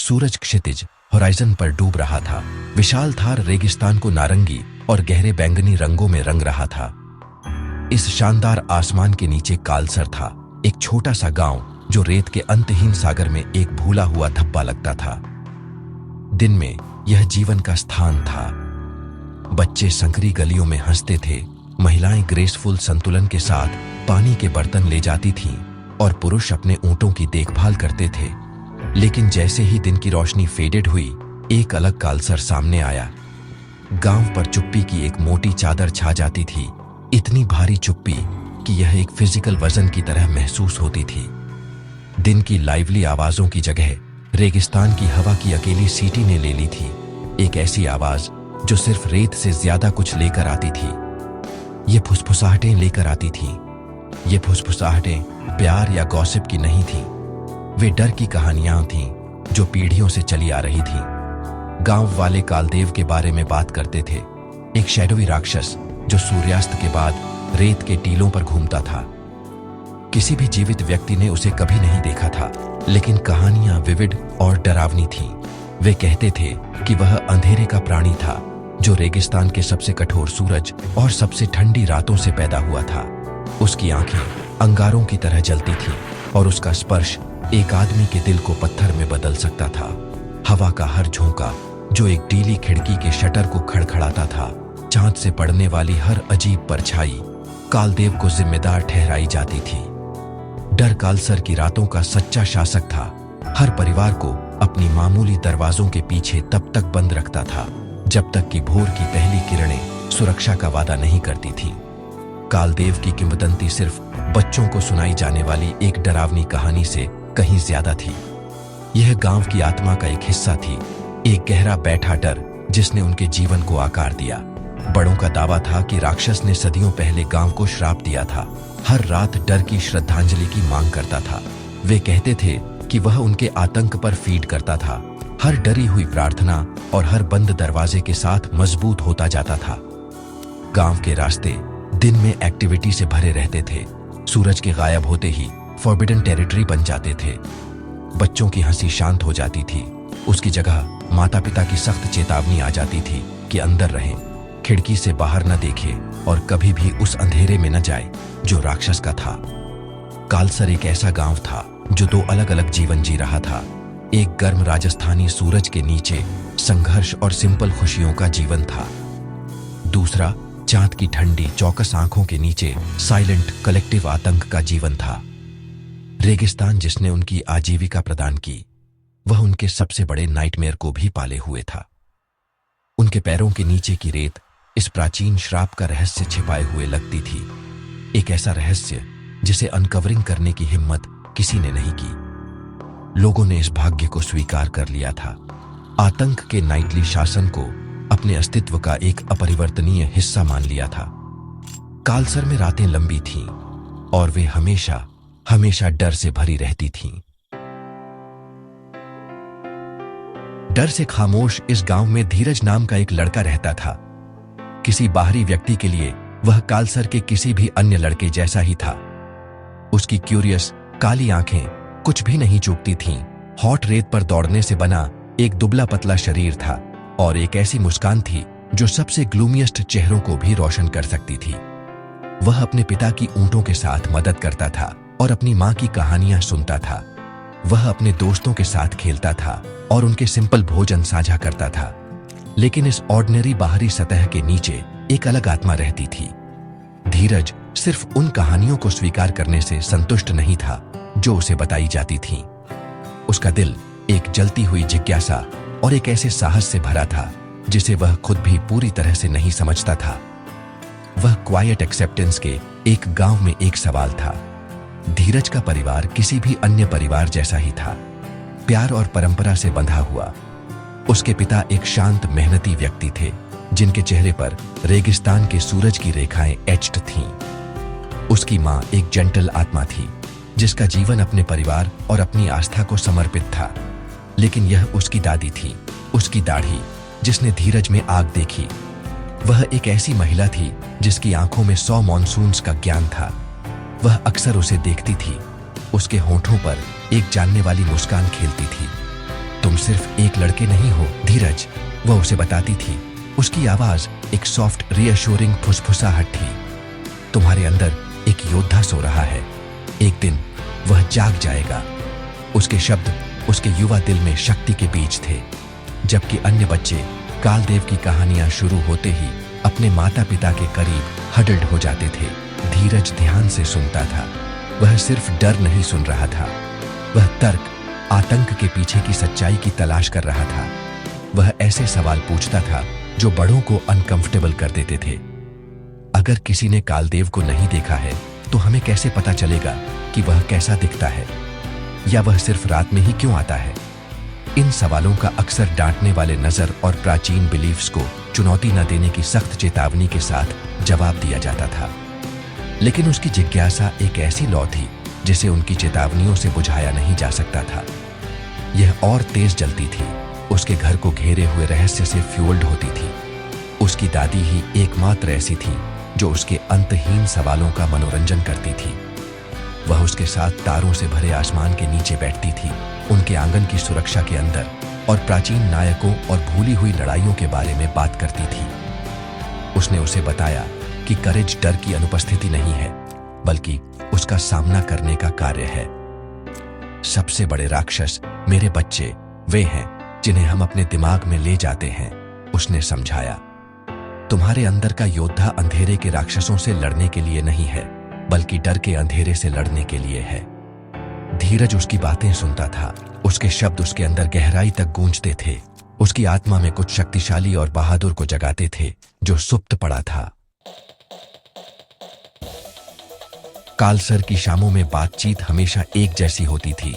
सूरज क्षितिज horizon पर डूब रहा था। विशाल थार रेगिस्तान को नारंगी और गहरे बैंगनी रंगों में रंग रहा था। इस शानदार आसमान के नीचे कालसर था, एक छोटा सा गांव जो रेत के अंतहीन सागर में एक भूला हुआ धब्बा लगता था। दिन में यह जीवन का स्थान था। बच्चे संकरी गलियों में हंसते थे, महिलाएं ग्रेसफुल संतुलन के साथ पानी के बर्तन ले जाती थीं और पुरुष अपने ऊंटों की देखभाल करते थे। लेकिन जैसे ही दिन की रोशनी फेडेड हुई, एक अलग कालसर सामने आया। गांव पर चुप्पी की एक मोटी चादर छा जाती थी, इतनी भारी चुप्पी कि यह एक फिजिकल वजन की तरह महसूस होती थी। दिन की लाइवली आवाजों की जगह रेगिस्तान की हवा की अकेली सीटी ने ले ली थी, एक ऐसी आवाज जो सिर्फ रेत से ज्यादा कुछ लेकर आती थी। ये फुसफुसाहटें लेकर आती थीं। ये फुसफुसाहटें प्यार या गॉसिप की नहीं थीं, वे डर की कहानियां थीं जो पीढ़ियों से चली आ रही थीं। गांव वाले कालदेव के बारे में बात करते थे, एक शैडोवी राक्षस जो सूर्यास्त के बाद रेत के टीलों पर घूमता था। किसी भी जीवित व्यक्ति ने उसे कभी नहीं देखा था, लेकिन कहानियां विविड और डरावनी थीं। वे कहते थे कि वह अंधेरे का प्राणी था जो रेगिस्तान के सबसे कठोर सूरज और सबसे ठंडी रातों से पैदा हुआ था। उसकी आंखें अंगारों की तरह जलती थीं और उसका स्पर्श एक आदमी के दिल को पत्थर में बदल सकता था। हवा का हर झोंका जो एक डीली खिड़की के शटर को खड़खड़ाता था, चांद से पड़ने वाली हर अजीब परछाई कालदेव को जिम्मेदार ठहराई जाती थी। डर कालसर की रातों का सच्चा शासक था, हर परिवार को अपनी मामूली दरवाजों के पीछे तब तक बंद रखता था जब तक कि भोर की पहली किरणें सुरक्षा का वादा नहीं करती थीं। कालदेव की किंवदंती सिर्फ बच्चों को सुनाई जाने वाली एक डरावनी कहानी से कहीं ज्यादा थी। यह गांव की आत्मा का एक हिस्सा थी, एक गहरा बैठा डर जिसने उनके जीवन को आकार दिया। बड़ों का दावा था कि राक्षस ने सदियों पहले गांव को श्राप दिया था, हर रात डर की श्रद्धांजलि की मांग करता था। वे कहते थे कि वह उनके आतंक पर फीड करता था, हर डरी हुई प्रार्थना और हर बंद दरवाजे के साथ मजबूत होता जाता था। गांव के रास्ते दिन में एक्टिविटी से भरे रहते थे, सूरज के गायब होते ही फॉरबिडन टेरिटरी बन जाते थे। बच्चों की हंसी शांत हो जाती थी, उसकी जगह माता पिता की सख्त चेतावनी आ जाती थी कि अंदर रहें, खिड़की से बाहर न देखें और कभी भी उस अंधेरे में न जाए जो राक्षस का था। कालसर एक ऐसा गांव था जो दो अलग अलग जीवन जी रहा था। एक गर्म राजस्थानी सूरज के नीचे संघर्ष और सिंपल खुशियों का जीवन था, दूसरा चांद की ठंडी चौकस आंखों के नीचे साइलेंट कलेक्टिव आतंक का जीवन था। रेगिस्तान जिसने उनकी आजीविका प्रदान की, वह उनके सबसे बड़े नाइटमेयर को भी पाले हुए था। उनके पैरों के नीचे की रेत इस प्राचीन श्राप का रहस्य छिपाए हुए लगती थी, एक ऐसा रहस्य जिसे अनकवरिंग करने की हिम्मत किसी ने नहीं की। लोगों ने इस भाग्य को स्वीकार कर लिया था, आतंक के नाइटली शासन को अपने अस्तित्व का एक अपरिवर्तनीय हिस्सा मान लिया था। कालसर में रातें लंबी थीं और वे हमेशा हमेशा डर से भरी रहती थीं। डर से खामोश इस गांव में धीरज नाम का एक लड़का रहता था। किसी बाहरी व्यक्ति के लिए वह कालसर के किसी भी अन्य लड़के जैसा ही था। उसकी क्यूरियस काली आंखें कुछ भी नहीं चूकती थीं, हॉट रेत पर दौड़ने से बना एक दुबला पतला शरीर था और एक ऐसी मुस्कान थी जो सबसे ग्लूमिएस्ट चेहरों को भी रोशन कर सकती थी। वह अपने पिता की ऊंटों के साथ मदद करता था और अपनी मां की कहानियां सुनता था। वह अपने दोस्तों के साथ खेलता था और उनके सिंपल भोजन साझा करता था। लेकिन इस ऑर्डिनरी बाहरी सतह के नीचे एक अलग आत्मा रहती थी। धीरज सिर्फ उन कहानियों को स्वीकार करने से संतुष्ट नहीं था जो उसे बताई जाती थीं। उसका दिल एक जलती हुई जिज्ञासा और एक ऐसे साहस से भरा था जिसे वह खुद भी पूरी तरह से नहीं समझता था। वह क्वाइट एक्सेप्टेंस के एक गांव में एक सवाल था। धीरज का परिवार किसी भी अन्य परिवार जैसा ही था, प्यार और परंपरा से बंधा हुआ। उसके पिता एक शांत मेहनती व्यक्ति थे जिनके चेहरे पर रेगिस्तान के सूरज की रेखाएं एच्ड थीं। उसकी मां एक जेंटल आत्मा थी जिसका जीवन अपने परिवार और अपनी आस्था को समर्पित था। लेकिन यह उसकी दादी थी, उसकी दाढ़ी जिसने धीरज में आग देखी। वह एक ऐसी महिला थी जिसकी आंखों में 100 मॉनसून्स का ज्ञान था। वह अक्सर उसे देखती थी, उसके होठों पर एक जानने वाली मुस्कान खेलती थी। तुम सिर्फ एक लड़के नहीं हो धीरज, वह उसे बताती थी। उसकी आवाज एक सॉफ्ट रियश्योरिंग फुसफुसाहट थी। तुम्हारे अंदर एक योद्धा सो रहा है, एक दिन वह जाग जाएगा। उसके शब्द उसके युवा दिल में शक्ति के बीज थे। जबकि अन्य बच्चे कालदेव की कहानियां शुरू होते ही अपने माता पिता के करीब हडल्ड हो जाते थे, धीरज ध्यान से सुनता था। वह सिर्फ डर नहीं सुन रहा था, वह तर्क, आतंक के पीछे की सच्चाई की तलाश कर रहा था। वह ऐसे सवाल पूछता था जो बड़ों को अनकंफर्टेबल कर देते थे। अगर किसी ने कालदेव को नहीं देखा है तो हमें कैसे पता चलेगा कि वह कैसा दिखता है, या वह सिर्फ रात में ही क्यों आता है? इन सवालों का अक्सर डांटने वाले नजर और प्राचीन बिलीफ्स को चुनौती न देने की सख्त चेतावनी के साथ जवाब दिया जाता था। लेकिन उसकी जिज्ञासा एक ऐसी लौ थी जिसे उनकी चेतावनियों से बुझाया नहीं जा सकता था। यह और तेज जलती थी, उसके घर को घेरे हुए रहस्य से फ्यूल्ड होती थी। उसकी दादी ही एकमात्र ऐसी थी जो उसके अंतहीन सवालों का मनोरंजन करती थी। वह उसके साथ तारों से भरे आसमान के नीचे बैठती थी, उनके आंगन की सुरक्षा के अंदर, और प्राचीन नायकों और भूली हुई लड़ाइयों के बारे में बात करती थी। उसने उसे बताया कि करेज डर की अनुपस्थिति नहीं है, बल्कि उसका सामना करने का कार्य है। सबसे बड़े राक्षस मेरे बच्चे वे हैं जिन्हें हम अपने दिमाग में ले जाते हैं, उसने समझाया। तुम्हारे अंदर का योद्धा अंधेरे के राक्षसों से लड़ने के लिए नहीं है, बल्कि डर के अंधेरे से लड़ने के लिए है। धीरज उसकी बातें सुनता था, उसके शब्द उसके अंदर गहराई तक गूंजते थे, उसकी आत्मा में कुछ शक्तिशाली और बहादुर को जगाते थे जो सुप्त पड़ा था। कालसर की शामों में बातचीत हमेशा एक जैसी होती थी।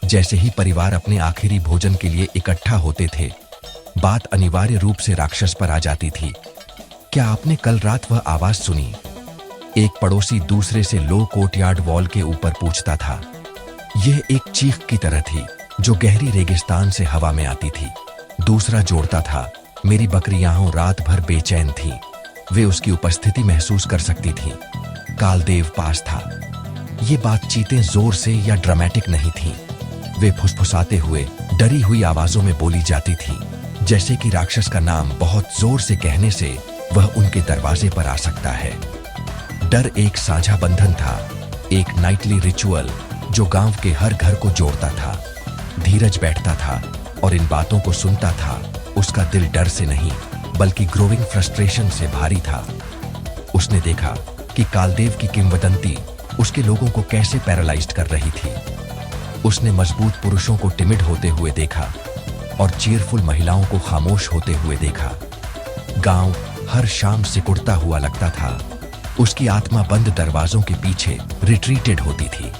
जैसे ही परिवार अपने आखिरी भोजन के लिए इकट्ठा होते थे, बात अनिवार्य रूप से राक्षस पर आ जाती थी। क्या आपने कल रात वह आवाज सुनी? एक पड़ोसी दूसरे से लो कोर्टयार्ड वॉल के ऊपर पूछता था। यह एक चीख की तरह थी जो गहरी रेगिस्तान से हवा में आती थी। दूसरा जोड़ता था, मेरी बकरियां रात भर बेचैन थीं, वे उसकी उपस्थिति महसूस कर सकती थीं। कालदेव पास था। ये बातचीतें जोर से या ड्रामेटिक नहीं थीं, वे फुसफुसाते हुए डरी हुई आवाजों में बोली जाती थीं, जैसे कि राक्षस का नाम बहुत जोर से कहने से वह उनके दरवाजे पर आ सकता है। डर एक साझा बंधन था, एक नाइटली रिचुअल जो गांव के हर घर को जोड़ता था। धीरज बैठता था और इन बातों को सुनता था। उसका दिल डर से नहीं, बल्कि ग्रोइंग फ्रस्ट्रेशन से भारी था। उसने देखा कि कालदेव की किंवदंती उसके लोगों को कैसे पैरालाइज्ड कर रही थी। उसने मजबूत पुरुषों को टिमिड होते हुए देखा और चीयरफुल महिलाओं को खामोश होते हुए देखा। गांव हर शाम सिकुड़ता हुआ लगता था। उसकी आत्मा बंद दरवाजों के पीछे रिट्रीटेड होती थी।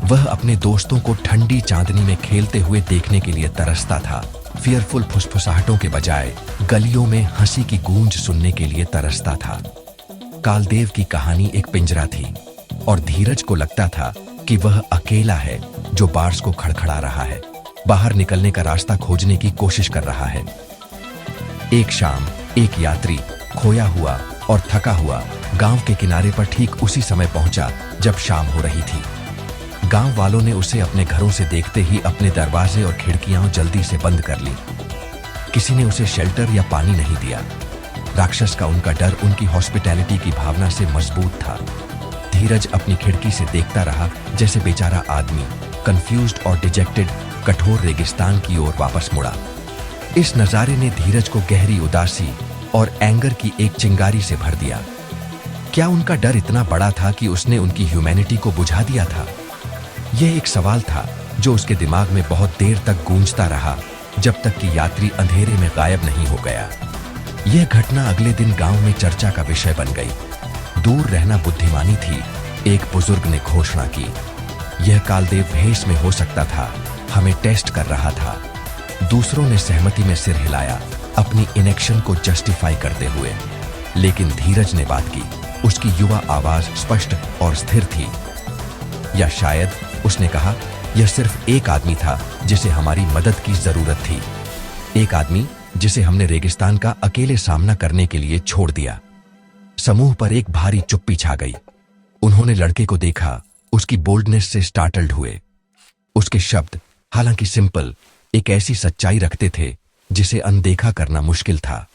वह अपने दोस्तों को ठंडी चांदनी में खेलते हुए देखने के लिए तरसता था, फियरफुल फुसफुसाहटों के बजाय गलियों में हंसी की गूंज सुनने के लिए तरसता था। कालदेव की कहानी एक पिंजरा थी और धीरज को लगता था कि वह अकेला है जो बार्स को खड़खड़ा रहा है, बाहर निकलने का रास्ता खोजने की कोशिश कर रहा है। एक शाम एक यात्री खोया हुआ और थका हुआ गांव के किनारे पर ठीक उसी समय पहुंचा जब शाम हो रही थी। गांव वालों ने उसे अपने घरों से देखते ही अपने दरवाजे और खिड़कियां जल्दी से बंद कर ली। किसी ने उसे शेल्टर या पानी नहीं दिया। राक्षस का उनका डर उनकी हॉस्पिटैलिटी की भावना से मजबूत था। धीरज अपनी खिड़की से देखता रहा जैसे बेचारा आदमी कंफ्यूज्ड और डिजेक्टेड कठोर रेगिस्तान की ओर वापस मुड़ा। इस नजारे ने धीरज को गहरी उदासी और एंगर की एक चिंगारी से भर दिया। क्या उनका डर इतना बड़ा था कि उसने उनकी ह्यूमैनिटी को बुझा दिया था? यह एक सवाल था जो उसके दिमाग में बहुत देर तक गूंजता रहा, जब तक कि यात्री अंधेरे में गायब नहीं हो गया। यह घटना अगले दिन गांव में चर्चा का विषय बन गई। दूर रहना बुद्धिमानी थी, एक बुजुर्ग ने घोषणा की। यह कालदेव भेष में हो सकता था, हमें टेस्ट कर रहा था। दूसरों ने सहमति में सिर हिलाया, अपनी इनेक्शन को जस्टिफाई करते हुए। लेकिन धीरज ने बात की। उसकी युवा आवाज स्पष्ट और स्थिर थी। या शायद उसने कहा, यह सिर्फ एक आदमी था जिसे हमारी मदद की जरूरत थी, एक आदमी जिसे हमने रेगिस्तान का अकेले सामना करने के लिए छोड़ दिया। समूह पर एक भारी चुप्पी छा गई। उन्होंने लड़के को देखा, उसकी बोल्डनेस से स्टार्टल्ड हुए। उसके शब्द, हालांकि सिंपल, एक ऐसी सच्चाई रखते थे जिसे अनदेखा करना मुश्किल था।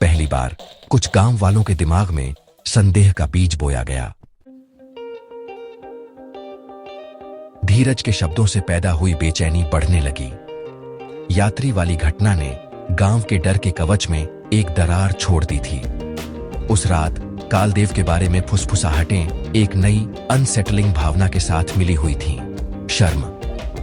पहली बार कुछ गांव वालों के दिमाग में संदेह का बीज बोया गया। धीरज के शब्दों से पैदा हुई बेचैनी बढ़ने लगी। यात्री वाली घटना ने गांव के डर के कवच में एक दरार छोड़ दी थी। उस रात कालदेव के बारे में फुसफुसाहटें एक नई अनसेटलिंग भावना के साथ मिली हुई थीं। शर्म।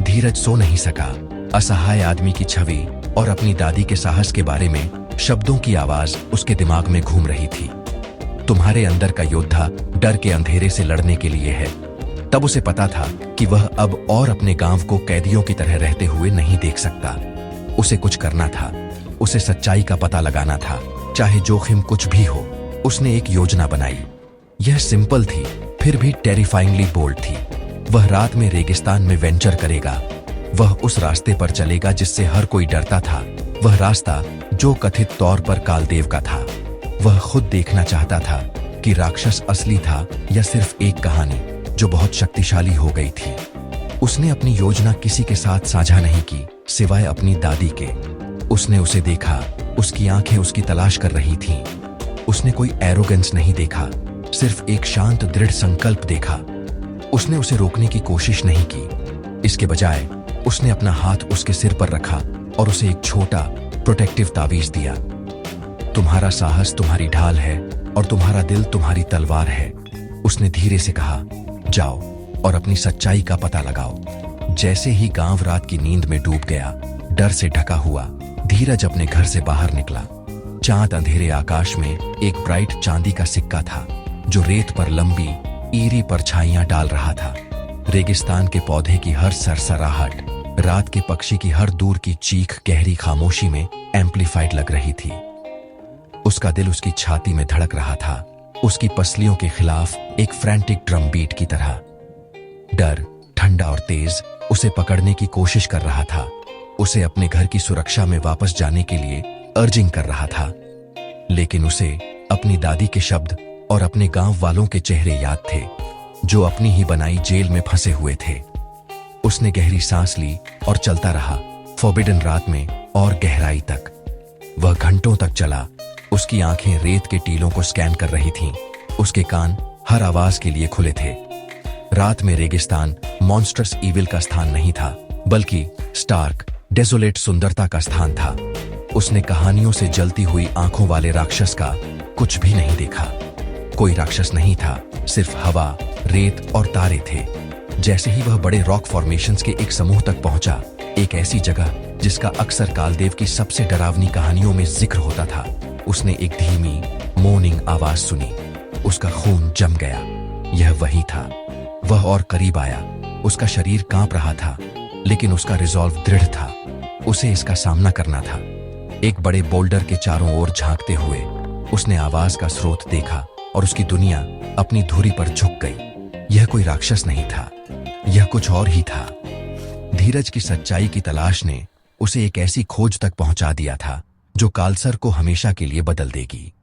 धीरज सो नहीं सका। असहाय आदमी की छवि और अपनी दादी के साहस के बारे में शब्दों की आवाज उसके दिमाग में घूम रही थी। तुम्हारे अंदर का योद्धा डर के अंधेरे से लड़ने के लिए है। तब उसे पता था कि वह अब और अपने गांव को कैदियों की तरह रहते हुए नहीं देख सकता। उसे कुछ करना था। उसे सच्चाई का पता लगाना था, चाहे जोखिम कुछ भी हो। उसने एक योजना बनाई। यह सिंपल थी, फिर भी टेरिफाइंगली बोल्ड थी। वह रात में रेगिस्तान में वेंचर करेगा। वह उस रास्ते पर चलेगा जिससे हर कोई डरता था। वह रास्ता जो कथित तौर पर कालदेव का था। वह खुद देखना चाहता था कि राक्षस असली था या सिर्फ एक कहानी जो बहुत शक्तिशाली हो गई थी। उसने अपनी योजना किसी के साथ साझा नहीं की, सिवाय अपनी दादी के। उसने उसे देखा, उसकी आंखें उसकी तलाश कर रही थीं। उसने कोई एरोगेंस नहीं देखा, सिर्फ एक शांत दृढ़ संकल्प देखा। उसने उसे रोकने की कोशिश नहीं की। इसके बजाय उसने अपना हाथ उसके सिर पर रखा और उसे एक छोटा प्रोटेक्टिव तावीज दिया। तुम्हारा साहस तुम्हारी ढाल है और तुम्हारा दिल तुम्हारी तलवार है। उसने धीरे से कहा, जाओ और अपनी सच्चाई का पता लगाओ। जैसे ही गांव रात की नींद में डूब गया, डर से ढका हुआ धीरज अपने घर से बाहर निकला। चांद अंधेरे आकाश में एक ब्राइट चांदी का सिक्का था जो रेत पर लंबी ईरी परछाइयां डाल रहा था। रेगिस्तान के पौधे की हर सरसराहट, रात के पक्षी की हर दूर की चीख गहरी खामोशी में एम्पलीफाइड लग रही थी। उसका दिल उसकी छाती में धड़क रहा था, उसकी पसलियों के खिलाफ एक फ्रैंटिक ड्रम बीट की तरह। डर, ठंडा और तेज, उसे पकड़ने की कोशिश कर रहा था। उसे अपने घर की सुरक्षा में वापस जाने के लिए अर्जिंग कर रहा था। लेकिन उसे अपनी दादी के शब्द और अपने गांव वालों के चेहरे याद थे, जो अपनी ही बनाई जेल में फंसे हुए थे। उसने गहरी सांस ली और चलता रहा, फॉरबिडन रात में और गहराई तक। वह घंटों तक चला। उसकी आंखें रेत के टीलों को स्कैन कर रही थीं। उसके कान हर आवाज के लिए खुले थे। रात में रेगिस्तान मॉन्स्टरस ईविल का स्थान नहीं था, बल्कि स्टार्क, डेसोलेट सुंदरता का स्थान था। उसने कहानियों से जलती हुई आंखों वाले राक्षस का कुछ भी नहीं देखा। कोई राक्षस नहीं था, सिर्फ हवा, रेत और तारे थे। जैसे ही वह बड़े रॉक फॉर्मेशंस के एक समूह तक पहुंचा, एक ऐसी जगह जिसका अक्सर कालदेव की सबसे डरावनी कहानियों में जिक्र होता था, उसने एक धीमी मोर्निंग आवाज सुनी। उसका खून जम गया। यह वही था। वह और करीब आया। उसका शरीर कांप रहा था, लेकिन उसका रिजॉल्व दृढ़ था। उसे इसका सामना करना था। एक बड़े बोल्डर के चारों ओर झांकते हुए उसने आवाज का स्रोत देखा और उसकी दुनिया अपनी धुरी पर झुक गई। यह कोई राक्षस नहीं था, यह कुछ और ही था। धीरज की सच्चाई की तलाश ने उसे एक ऐसी खोज तक पहुंचा दिया था जो कालसर को हमेशा के लिए बदल देगी।